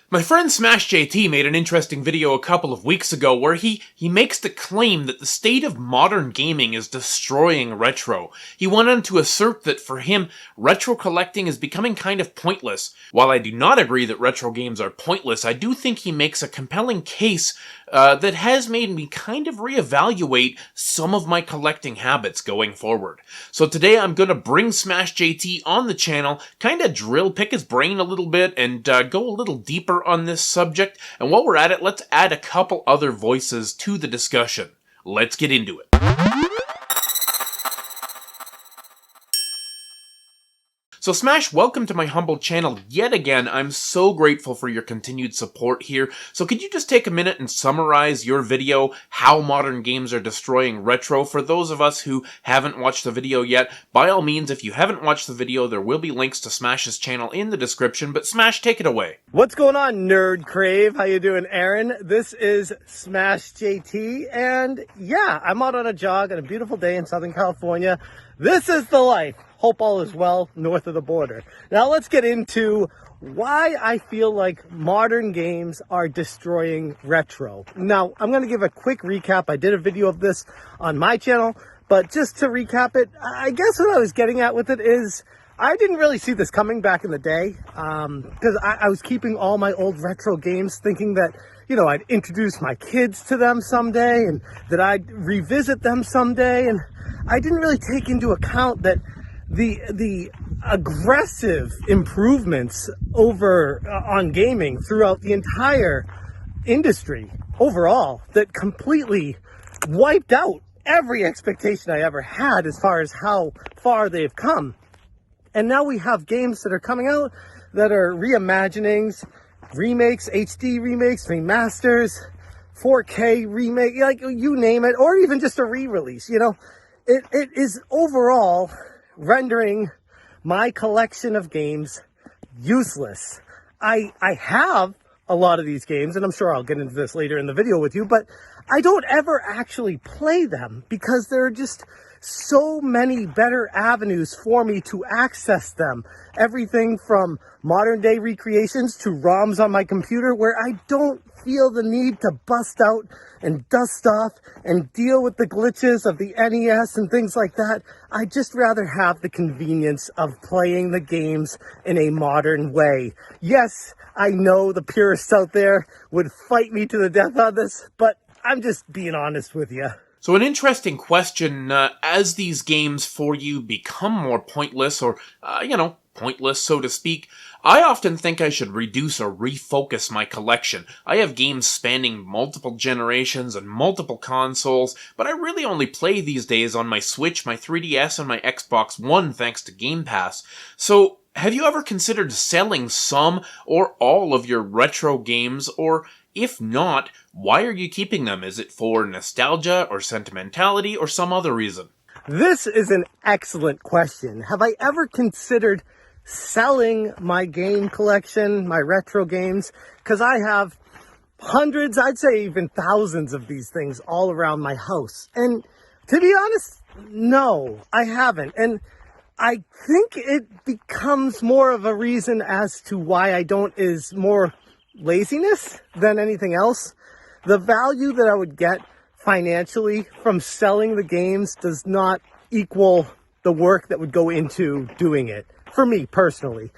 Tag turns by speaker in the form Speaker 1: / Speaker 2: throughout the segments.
Speaker 1: My friend SmashJT made an interesting video a couple of weeks ago where he makes the claim that the state of modern gaming is destroying retro. He went on to assert that for him, retro collecting is becoming kind of pointless. While I do not agree that retro games are pointless, I do think he makes a compelling case that has made me kind of reevaluate some of my collecting habits going forward. So today I'm going to bring SmashJT on the channel, kind of pick his brain a little bit, and go a little deeper on this subject. And while we're at it, let's add a couple other voices to the discussion. Let's get into it. So Smash, welcome to my humble channel yet again. I'm so grateful for your continued support here. So could you just take a minute and summarize your video, How Modern Games Are Destroying Retro? For those of us who haven't watched the video yet, by all means, if you haven't watched the video, there will be links to Smash's channel in the description, but Smash, take it away.
Speaker 2: What's going on, NerdCrave? How you doing, Aaron? This is SmashJT, and yeah, I'm out on a jog on a beautiful day in Southern California. This is the life. Hope all is well north of the border. Now let's get into why I feel like modern games are destroying retro. Now, I'm going to give a quick recap. I did a video of this on my channel, but just to recap it, I guess what I was getting at with it is I didn't really see this coming back in the day because I was keeping all my old retro games thinking that, you know, I'd introduce my kids to them someday and that I'd revisit them someday. And I didn't really take into account that the aggressive improvements over on gaming throughout the entire industry overall that completely wiped out every expectation I ever had as far as how far they've come. And now we have games that are coming out that are reimaginings, remakes, HD remakes, remasters, 4K remake, like you name it, or even just a re-release. You know, it is overall rendering my collection of games useless. I have a lot of these games, and I'm sure I'll get into this later in the video with you, but I don't ever actually play them because there are just so many better avenues for me to access them. Everything from modern day recreations to ROMs on my computer where I don't feel the need to bust out and dust off and deal with the glitches of the NES and things like that. I'd just rather have the convenience of playing the games in a modern way. Yes, I know the purists out there would fight me to the death on this, but I'm just being honest with you.
Speaker 1: So an interesting question, as these games for you become more pointless or, pointless, so to speak, I often think I should reduce or refocus my collection. I have games spanning multiple generations and multiple consoles, but I really only play these days on my Switch, my 3DS, and my Xbox One thanks to Game Pass. So, have you ever considered selling some or all of your retro games, or if not, why are you keeping them? Is it for nostalgia or sentimentality or some other reason?
Speaker 2: This is an excellent question. Have I ever considered selling my game collection, my retro games? Because I have hundreds, I'd say even thousands of these things all around my house. And to be honest, no, I haven't. And I think it becomes more of a reason as to why I don't is more laziness than anything else. The value that I would get financially from selling the games does not equal the work that would go into doing it, for me personally.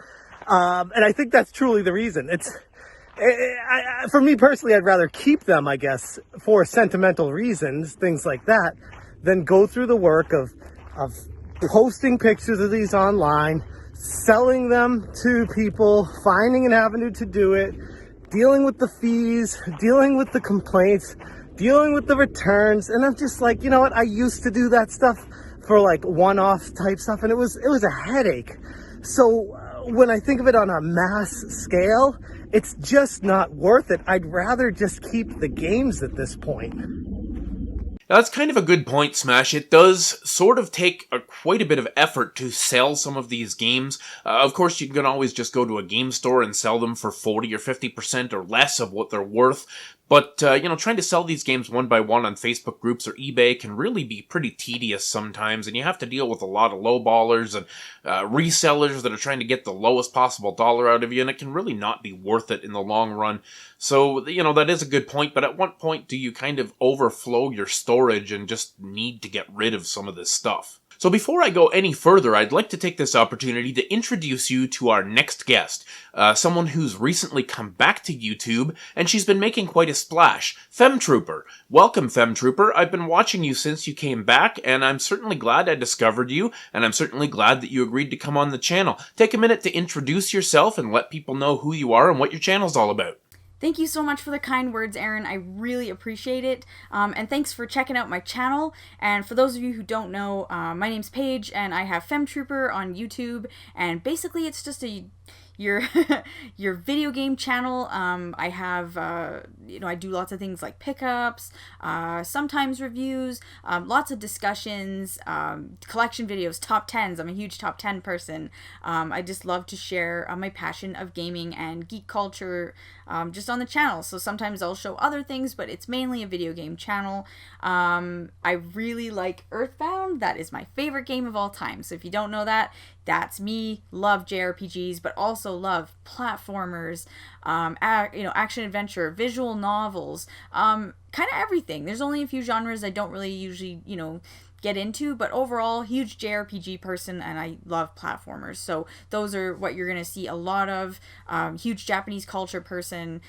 Speaker 2: And I think that's truly the reason. For me personally, I'd rather keep them, I guess, for sentimental reasons, things like that, than go through the work of posting pictures of these online, selling them to people, finding an avenue to do it, dealing with the fees, dealing with the complaints, dealing with the returns. And I'm just like, you know what? I used to do that stuff for like one-off type stuff, and it was a headache. So when I think of it on a mass scale, it's just not worth it. I'd rather just keep the games at this point.
Speaker 1: Now, that's kind of a good point, Smash. It does sort of take quite a bit of effort to sell some of these games. Of course, you can always just go to a game store and sell them for 40 or 50% or less of what they're worth. But, trying to sell these games one by one on Facebook groups or eBay can really be pretty tedious sometimes, and you have to deal with a lot of lowballers and resellers that are trying to get the lowest possible dollar out of you, and it can really not be worth it in the long run. So, that is a good point, but at what point do you kind of overflow your storage and just need to get rid of some of this stuff? So before I go any further, I'd like to take this opportunity to introduce you to our next guest, someone who's recently come back to YouTube, and she's been making quite a splash, Femtrooper. Welcome, Femtrooper. I've been watching you since you came back, and I'm certainly glad I discovered you, and I'm certainly glad that you agreed to come on the channel. Take a minute to introduce yourself and let people know who you are and what your channel's all about.
Speaker 3: Thank you so much for the kind words, Aaron. I really appreciate it. And thanks for checking out my channel. And for those of you who don't know, my name's Paige, and I have Femtrooper on YouTube. And basically, it's just your video game channel. I have, I do lots of things like pickups, sometimes reviews, lots of discussions, collection videos, top 10s. I'm a huge top 10 person. I just love to share my passion of gaming and geek culture just on the channel. So sometimes I'll show other things, but it's mainly a video game channel. I really like Earthbound. That is my favorite game of all time. So if you don't know that, that's me. Love JRPGs, but also love platformers, action adventure, visual novels, kind of everything. There's only a few genres I don't really usually, get into, but overall, huge JRPG person, and I love platformers. So those are what you're going to see a lot of. Huge Japanese culture person.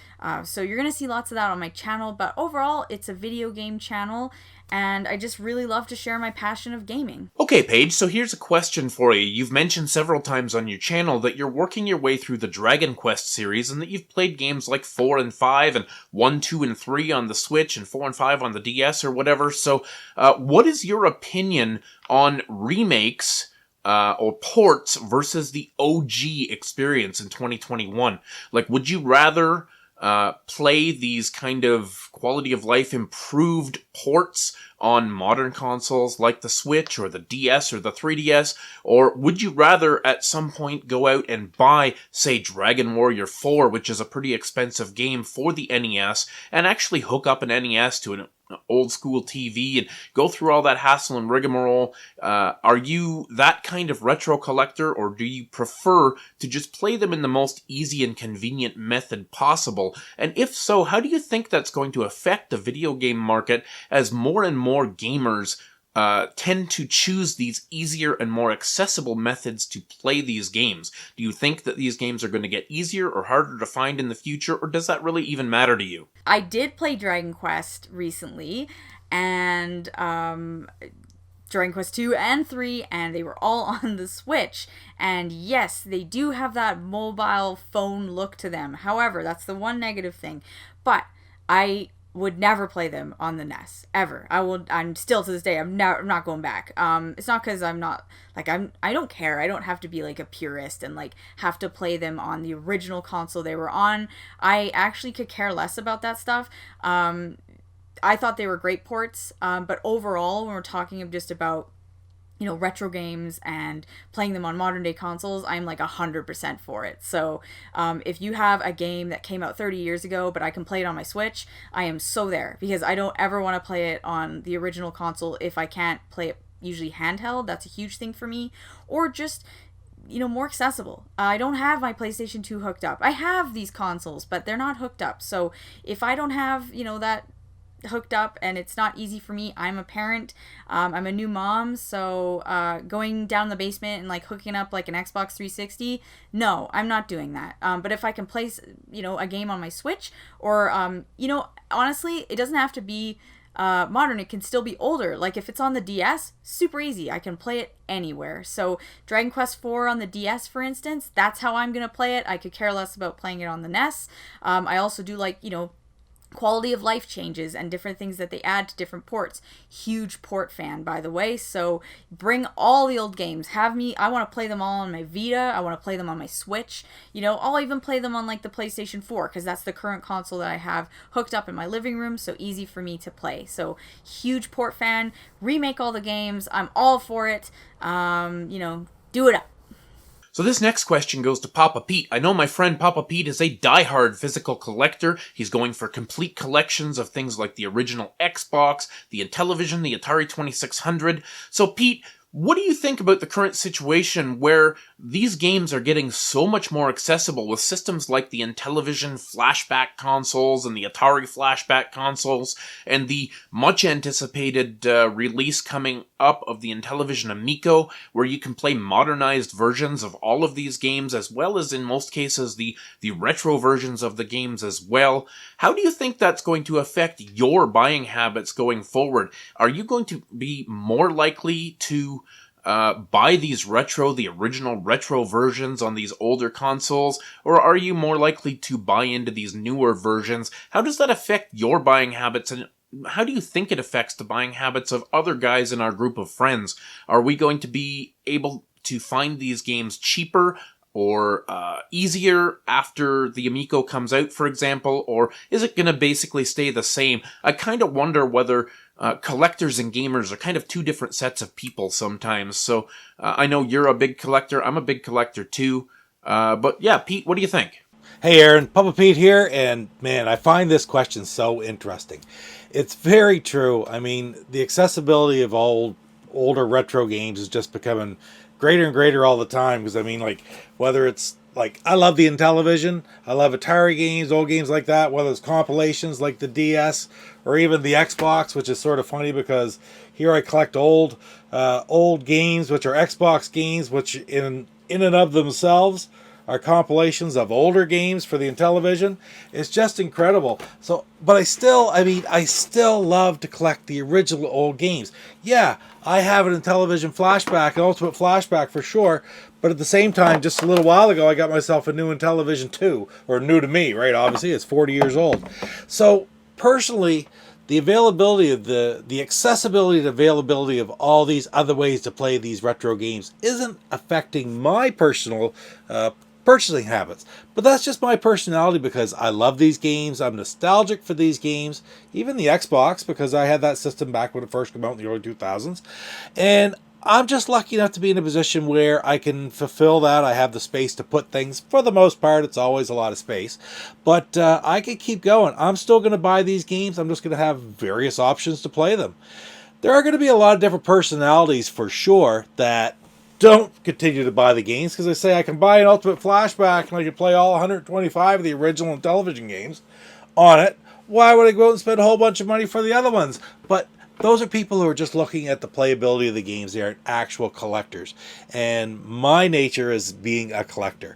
Speaker 3: So you're going to see lots of that on my channel, but overall, it's a video game channel, and I just really love to share my passion of gaming.
Speaker 1: Okay, Paige, so here's a question for you. You've mentioned several times on your channel that you're working your way through the Dragon Quest series and that you've played games like 4 and 5 and 1, 2, and 3 on the Switch and 4 and 5 on the DS or whatever. So what is your opinion on remakes or ports versus the OG experience in 2021? Like, would you rather play these kind of quality of life improved ports on modern consoles like the Switch or the DS or the 3DS? Or would you rather at some point go out and buy, say, Dragon Warrior 4, which is a pretty expensive game for the NES, and actually hook up an NES to an old school TV and go through all that hassle and rigmarole? Are you that kind of retro collector, or do you prefer to just play them in the most easy and convenient method possible? And if so, how do you think that's going to affect the video game market as more and more gamers tend to choose these easier and more accessible methods to play these games? Do you think that these games are going to get easier or harder to find in the future, or does that really even matter to you?
Speaker 3: I did play Dragon Quest recently, and Dragon Quest 2 and 3, and they were all on the Switch. And yes, they do have that mobile phone look to them. However, that's the one negative thing. But I would never play them on the NES ever. I'm still to this day, I'm not going back. It's not because I'm not like I don't care. I don't have to be like a purist and like have to play them on the original console they were on. I actually could care less about that stuff. I thought they were great ports, but overall, when we're talking of just about retro games and playing them on modern day consoles, I'm like 100% for it. So if you have a game that came out 30 years ago, but I can play it on my Switch, I am so there, because I don't ever want to play it on the original console if I can't play it usually handheld. That's a huge thing for me. Or just more accessible. I don't have my PlayStation 2 hooked up. I have these consoles, but they're not hooked up. So if I don't have, that hooked up and it's not easy for me, I'm a parent, I'm a new mom, so going down the basement and like hooking up like an Xbox 360, no, I'm not doing that. But if I can play a game on my Switch, or honestly, it doesn't have to be modern, it can still be older. Like if it's on the DS, super easy, I can play it anywhere. So Dragon Quest 4 on the DS, for instance, that's how I'm gonna play it. I could care less about playing it on the NES. I also do like quality of life changes and different things that they add to different ports. Huge port fan, by the way. So bring all the old games. I want to play them all on my Vita. I want to play them on my Switch. I'll even play them on like the PlayStation 4, because that's the current console that I have hooked up in my living room. So easy for me to play. So huge port fan. Remake all the games. I'm all for it. Do it up.
Speaker 1: So this next question goes to Papa Pete. I know my friend Papa Pete is a diehard physical collector. He's going for complete collections of things like the original Xbox, the Intellivision, the Atari 2600. So Pete, what do you think about the current situation where these games are getting so much more accessible with systems like the Intellivision flashback consoles and the Atari flashback consoles and the much anticipated release coming up of the Intellivision Amico, where you can play modernized versions of all of these games as well as in most cases the retro versions of the games as well? How do you think that's going to affect your buying habits going forward? Are you going to be more likely to buy the original retro versions on these older consoles, or are you more likely to buy into these newer versions? How does that affect your buying habits, and how do you think it affects the buying habits of other guys in our group of friends? Are we going to be able to find these games cheaper or easier after the Amico comes out, for example, or is it going to basically stay the same? I kind of wonder whether collectors and gamers are kind of two different sets of people sometimes. So I know you're a big collector. I'm a big collector too. But yeah, Pete, what do you think?
Speaker 4: Hey Aaron, Papa Pete here, and man, I find this question so interesting. It's very true. I mean, the accessibility of older retro games is just becoming greater and greater all the time, because I mean, like, whether it's like, I love the Intellivision, I love Atari games, old games like that, whether it's compilations like the DS or even the Xbox, which is sort of funny because here I collect old games, which are Xbox games, which in and of themselves are compilations of older games for the Intellivision. It's just incredible. So, but I still love to collect the original old games. Yeah, I have an Intellivision flashback, an Ultimate Flashback for sure, but at the same time, just a little while ago, I got myself a new Intellivision 2, or new to me, right? Obviously, it's 40 years old. So, personally, the availability of the accessibility and availability of all these other ways to play these retro games isn't affecting my personal purchasing habits. But that's just my personality, because I love these games. I'm nostalgic for these games, even the Xbox, because I had that system back when it first came out in the early 2000s. And I'm just lucky enough to be in a position where I can fulfill that. I have the space to put things. For the most part, it's always a lot of space. But I can keep going. I'm still going to buy these games. I'm just going to have various options to play them. There are going to be a lot of different personalities for sure that don't continue to buy the games, because they say I can buy an Ultimate Flashback and I can play all 125 of the original Intellivision games on it. Why would I go out and spend a whole bunch of money for the other ones? But those are people who are just looking at the playability of the games. They aren't actual collectors. And my nature is being a collector.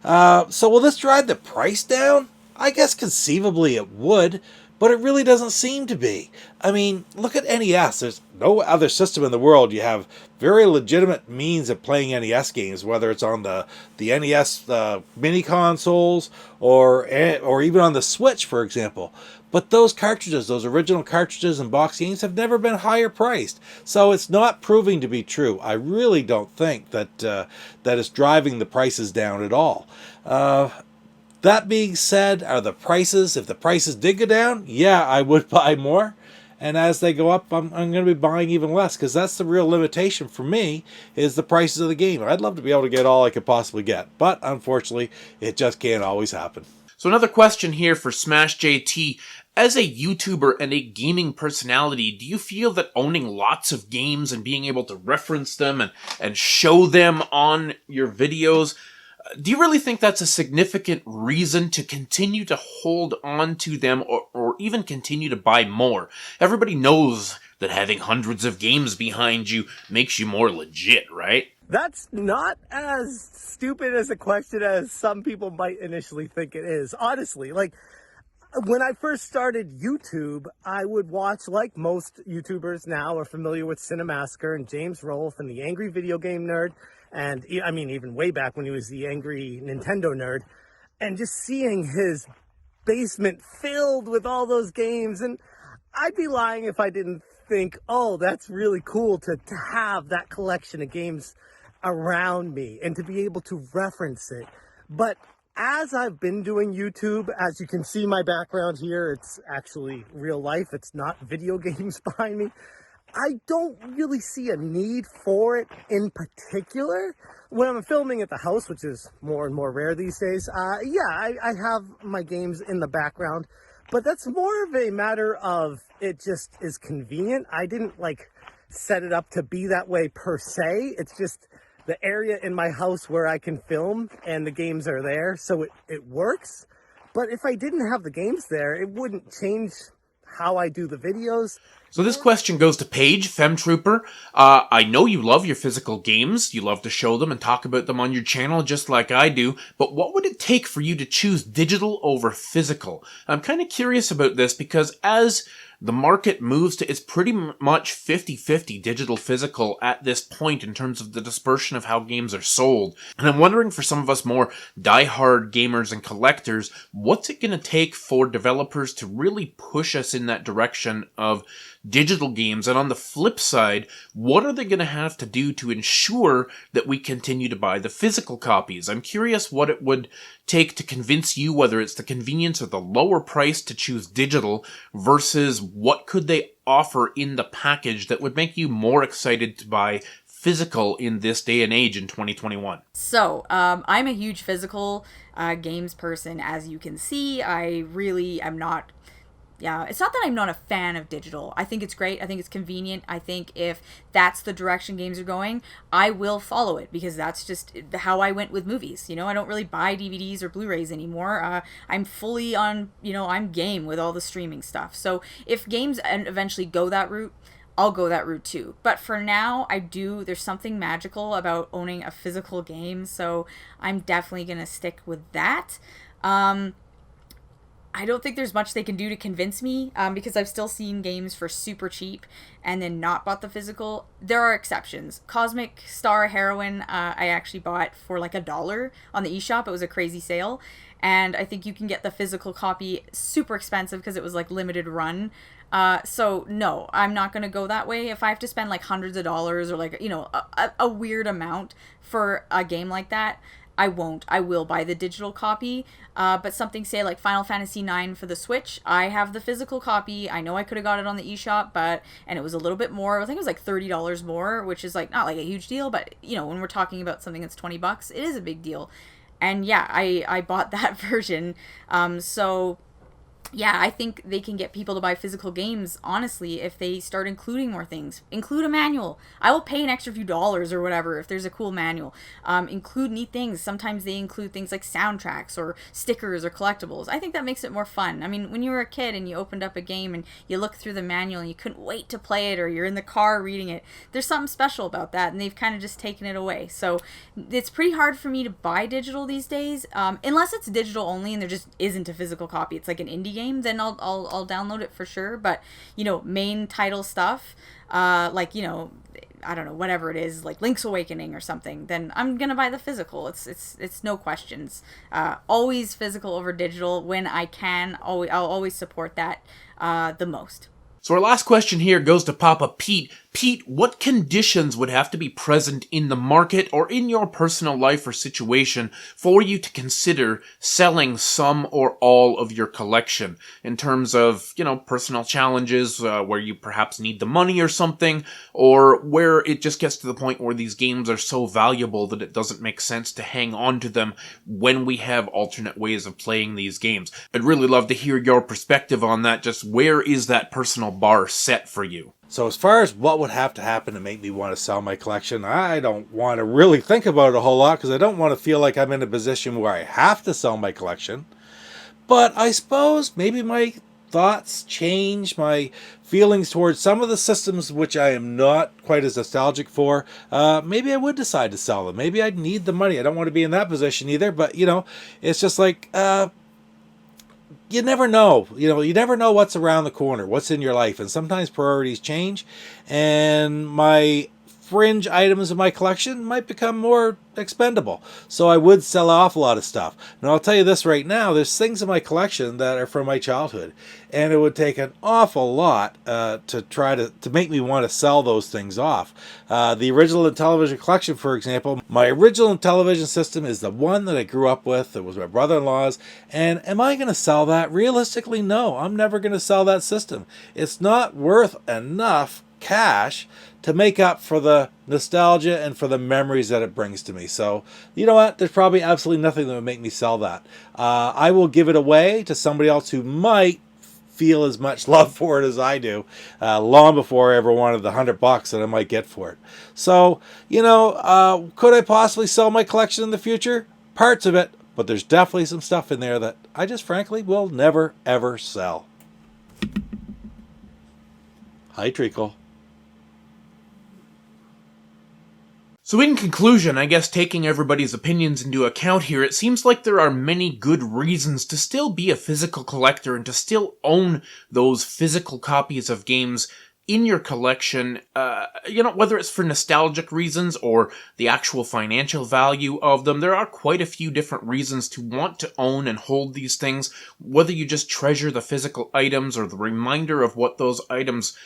Speaker 4: So will this drive the price down? I guess conceivably it would, but it really doesn't seem to be. I mean, look at NES. There's no other system in the world. You have very legitimate means of playing NES games, whether it's on the NES mini consoles or even on the Switch, for example. But those cartridges, those original cartridges and box games, have never been higher priced. So it's not proving to be true. I really don't think that it's driving the prices down at all. That being said, if the prices did go down, yeah, I would buy more. And as they go up, I'm going to be buying even less, because that's the real limitation for me, is the prices of the game. I'd love to be able to get all I could possibly get, but unfortunately, it just can't always happen.
Speaker 1: So another question here for SmashJT. As a YouTuber and a gaming personality, do you feel that owning lots of games and being able to reference them and show them on your videos, do you really think that's a significant reason to continue to hold on to them or even continue to buy more? Everybody knows that having hundreds of games behind you makes you more legit, right?
Speaker 2: That's not as stupid as a question as some people might initially think it is. Honestly, like, when I first started YouTube, I would watch, like most YouTubers now are familiar with Cinemassacre and James Rolfe and the Angry Video Game Nerd. And I mean, even way back when he was the Angry Nintendo Nerd. And just seeing his basement filled with all those games. And I'd be lying if I didn't think, oh, that's really cool to have that collection of games around me and to be able to reference it. But as I've been doing YouTube, as you can see my background here, it's actually real life. It's not video games behind me. I don't really see a need for it in particular. When I'm filming at the house, which is more and more rare these days, I have my games in the background, but that's more of a matter of it just is convenient. I didn't like set it up to be that way per se. It's just the area in my house where I can film and the games are there, so it works. But if I didn't have the games there, it wouldn't change how I do the videos.
Speaker 1: So this question goes to Paige, Femtrooper. I know you love your physical games. You love to show them and talk about them on your channel just like I do. But what would it take for you to choose digital over physical? I'm kind of curious about this because as the market moves to, it's pretty much 50-50 digital physical at this point in terms of the dispersion of how games are sold. And I'm wondering for some of us more diehard gamers and collectors, what's it going to take for developers to really push us in that direction of digital games? And on the flip side, what are they going to have to do to ensure that we continue to buy the physical copies? I'm curious what it would take to convince you, whether it's the convenience or the lower price to choose digital versus what could they offer in the package that would make you more excited to buy physical in this day and age in 2021.
Speaker 3: So, I'm a huge physical games person, as you can see. I'm not. Yeah, it's not that I'm not a fan of digital. I think it's great. I think it's convenient. I think if that's the direction games are going, I will follow it because that's just how I went with movies. You know, I don't really buy DVDs or Blu-rays anymore. I'm fully on, I'm game with all the streaming stuff. So if games eventually go that route, I'll go that route too. But for now, there's something magical about owning a physical game. So I'm definitely going to stick with that. I don't think there's much they can do to convince me because I've still seen games for super cheap and then not bought the physical. There are exceptions. Cosmic Star Heroine, I actually bought for like $1 on the eShop. It was a crazy sale. And I think you can get the physical copy super expensive because it was like limited run. So no, I'm not going to go that way. If I have to spend like hundreds of dollars or like, a weird amount for a game like that, I won't. I will buy the digital copy. But something, say, like Final Fantasy IX for the Switch, I have the physical copy. I know I could have got it on the eShop, and it was a little bit more. I think it was like $30 more, which is like not like a huge deal, but when we're talking about something that's $20, it is a big deal. And yeah, I bought that version. So yeah, I think they can get people to buy physical games, honestly, if they start including more things. Include a manual. I will pay an extra few dollars or whatever if there's a cool manual. Include neat things. Sometimes they include things like soundtracks or stickers or collectibles. I think that makes it more fun. I mean, when you were a kid and you opened up a game and you looked through the manual and you couldn't wait to play it, or you're in the car reading it, there's something special about that, and they've kind of just taken it away. So it's pretty hard for me to buy digital these days, unless it's digital only and there just isn't a physical copy. It's like an indie game, then I'll download it for sure. But main title stuff, like I don't know, whatever it is, like Link's Awakening or something, then I'm gonna buy the physical. It's no questions. Always physical over digital when I can. I'll always support that the most.
Speaker 1: So our last question here goes to Papa Pete. Pete, what conditions would have to be present in the market or in your personal life or situation for you to consider selling some or all of your collection in terms of, personal challenges where you perhaps need the money or something, or where it just gets to the point where these games are so valuable that it doesn't make sense to hang on to them when we have alternate ways of playing these games? I'd really love to hear your perspective on that. Just where is that personal bar set for you?
Speaker 4: So as far as what would have to happen to make me want to sell my collection, I don't want to really think about it a whole lot because I don't want to feel like I'm in a position where I have to sell my collection. But I suppose maybe my thoughts change, my feelings towards some of the systems which I am not quite as nostalgic for. Maybe I would decide to sell them. Maybe I'd need the money. I don't want to be in that position either, but it's just like you never know. You never know what's around the corner, what's in your life. And sometimes priorities change. And my fringe items in my collection might become more expendable. So I would sell off a lot of stuff. Now I'll tell you this right now, there's things in my collection that are from my childhood. And it would take an awful lot to try to make me want to sell those things off. The original Intellivision collection, for example, my original Intellivision system is the one that I grew up with. It was my brother-in-law's. And am I going to sell that? Realistically, no. I'm never going to sell that system. It's not worth enough cash to make up for the nostalgia and for the memories that it brings to me. So, you know what? There's probably absolutely nothing that would make me sell that. I will give it away to somebody else who might feel as much love for it as I do, long before I ever wanted the $100 that I might get for it. So, you know, could I possibly sell my collection in the future? Parts of it, but there's definitely some stuff in there that I just frankly will never, ever sell. Hi, Treacle.
Speaker 1: So in conclusion, I guess taking everybody's opinions into account here, it seems like there are many good reasons to still be a physical collector and to still own those physical copies of games in your collection, you know, whether it's for nostalgic reasons or the actual financial value of them. There are quite a few different reasons to want to own and hold these things, whether you just treasure the physical items or the reminder of what those items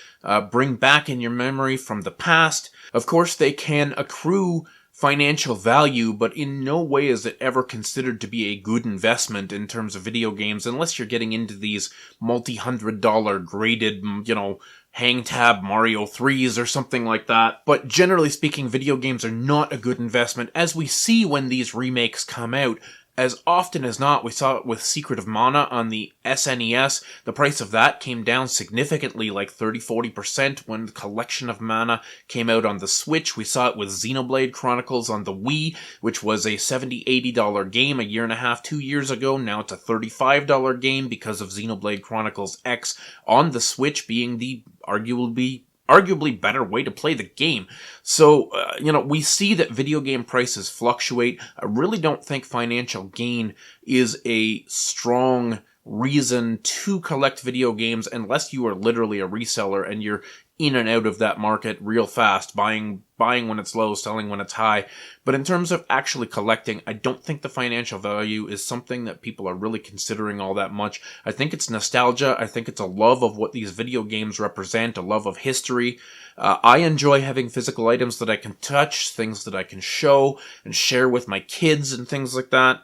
Speaker 1: bring back in your memory from the past. Of course, they can accrue financial value, but in no way is it ever considered to be a good investment in terms of video games, unless you're getting into these multi-$100 graded, you know, hang tab Mario 3s or something like that. But generally speaking, video games are not a good investment, as we see when these remakes come out. As often as not, we saw it with Secret of Mana on the SNES. The price of that came down significantly, like 30-40%, when the Collection of Mana came out on the Switch. We saw it with Xenoblade Chronicles on the Wii, which was a $70-$80 game a year and a half, 2 years ago. Now it's a $35 game because of Xenoblade Chronicles X on the Switch being the arguably better way to play the game. So, you know, we see that video game prices fluctuate. I really don't think financial gain is a strong reason to collect video games unless you are literally a reseller and you're in and out of that market real fast, buying when it's low, selling when it's high. But in terms of actually collecting, I don't think the financial value is something that people are really considering all that much. I think it's nostalgia. I think it's a love of what these video games represent, a love of history. I enjoy having physical items that I can touch, things that I can show and share with my kids and things like that.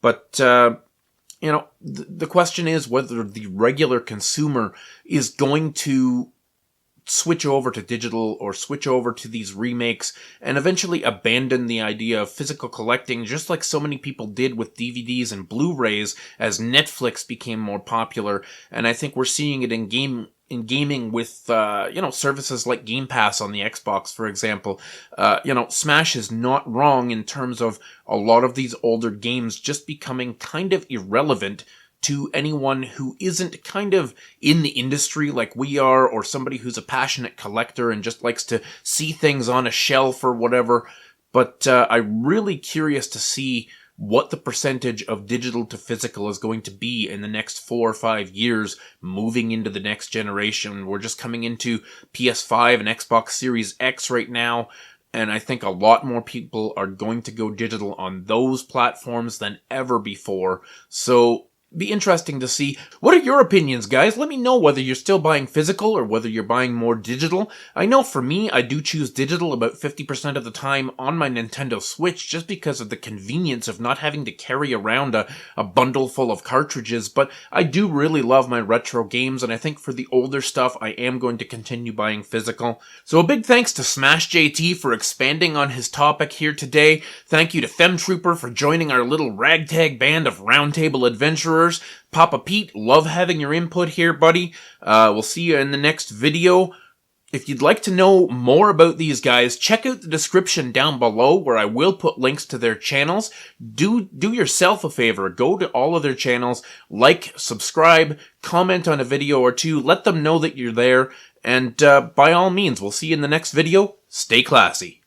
Speaker 1: But, you know, the question is whether the regular consumer is going to switch over to digital or switch over to these remakes and eventually abandon the idea of physical collecting, just like so many people did with DVDs and Blu-rays as Netflix became more popular. And I think we're seeing it in gaming with, you know, services like Game Pass on the Xbox, for example. You know, Smash is not wrong in terms of a lot of these older games just becoming kind of irrelevant to anyone who isn't kind of in the industry like we are, or somebody who's a passionate collector and just likes to see things on a shelf or whatever. But I'm really curious to see what the percentage of digital to physical is going to be in the next 4 or 5 years, moving into the next generation. We're just coming into PS5 and Xbox Series X right now, and I think a lot more people are going to go digital on those platforms than ever before. So be interesting to see. What are your opinions, guys? Let me know whether you're still buying physical or whether you're buying more digital. I know for me, I do choose digital about 50% of the time on my Nintendo Switch just because of the convenience of not having to carry around a bundle full of cartridges, but I do really love my retro games, and I think for the older stuff, I am going to continue buying physical. So a big thanks to SmashJT for expanding on his topic here today. Thank you to Femtrooper for joining our little ragtag band of roundtable adventurers. Papa Pete, love having your input here, buddy. We'll see you in the next video. If you'd like to know more about these guys, check out the description down below where I will put links to their channels. Do yourself a favor. Go to all of their channels, like, subscribe, comment on a video or two, let them know that you're there, and by all means, we'll see you in the next video. Stay classy.